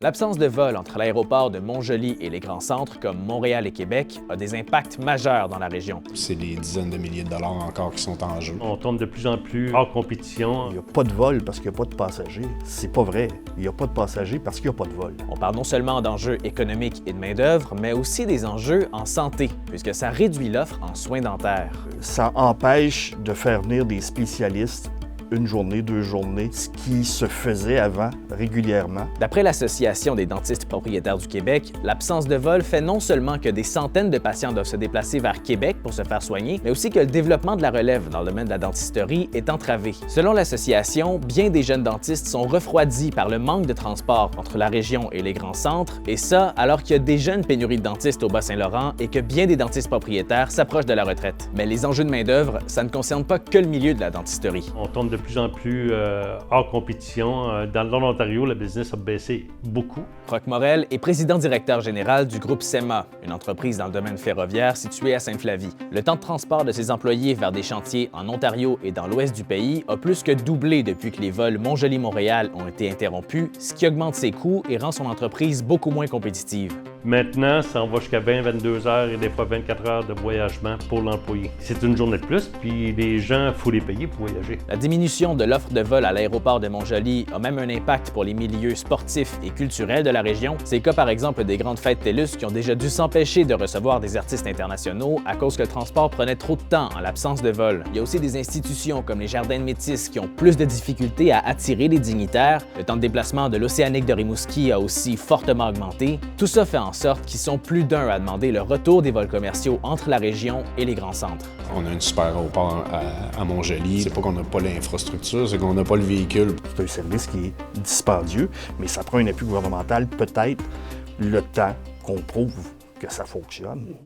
L'absence de vol entre l'aéroport de Montjoly et les grands centres comme Montréal et Québec a des impacts majeurs dans la région. C'est des dizaines de milliers de dollars encore qui sont en jeu. On tombe de plus en plus hors compétition. Il n'y a pas de vol parce qu'il n'y a pas de passagers. C'est pas vrai. Il n'y a pas de passagers parce qu'il n'y a pas de vol. On parle non seulement d'enjeux économiques et de main-d'œuvre, mais aussi des enjeux en santé, puisque ça réduit l'offre en soins dentaires. Ça empêche de faire venir des spécialistes une journée, 2 journées, ce qui se faisait avant régulièrement. D'après l'Association des dentistes propriétaires du Québec, l'absence de vol fait non seulement que des centaines de patients doivent se déplacer vers Québec pour se faire soigner, mais aussi que le développement de la relève dans le domaine de la dentisterie est entravé. Selon l'association, bien des jeunes dentistes sont refroidis par le manque de transport entre la région et les grands centres, et ça alors qu'il y a déjà une pénurie de dentistes au Bas-Saint-Laurent et que bien des dentistes propriétaires s'approchent de la retraite. Mais les enjeux de main-d'œuvre, ça ne concerne pas que le milieu de la dentisterie. On tombe de plus en plus hors compétition. Dans l'Ontario, le business a baissé beaucoup. Roch Morel est président-directeur général du groupe SEMA, une entreprise dans le domaine ferroviaire située à Sainte-Flavie. Le temps de transport de ses employés vers des chantiers en Ontario et dans l'ouest du pays a plus que doublé depuis que les vols Montjoly-Montréal ont été interrompus, ce qui augmente ses coûts et rend son entreprise beaucoup moins compétitive. Maintenant, ça en va jusqu'à 20-22 heures et des fois 24 heures de voyagement pour l'employé. C'est une journée de plus, puis les gens, il faut les payer pour voyager. La diminution de l'offre de vol à l'aéroport de Montjoly a même un impact pour les milieux sportifs et culturels de la région. C'est le cas par exemple des grandes fêtes TELUS qui ont déjà dû s'empêcher de recevoir des artistes internationaux à cause que le transport prenait trop de temps en l'absence de vol. Il y a aussi des institutions comme les Jardins de Métis qui ont plus de difficultés à attirer les dignitaires. Le temps de déplacement de l'Océanique de Rimouski a aussi fortement augmenté. Tout ça fait en sorte qu'ils sont plus d'un à demander le retour des vols commerciaux entre la région et les grands centres. On a un super aéroport à Montjoly. C'est pas qu'on n'a pas l'infrastructure, c'est qu'on n'a pas le véhicule. C'est un service qui est dispendieux, mais ça prend un appui gouvernemental, peut-être le temps qu'on prouve que ça fonctionne.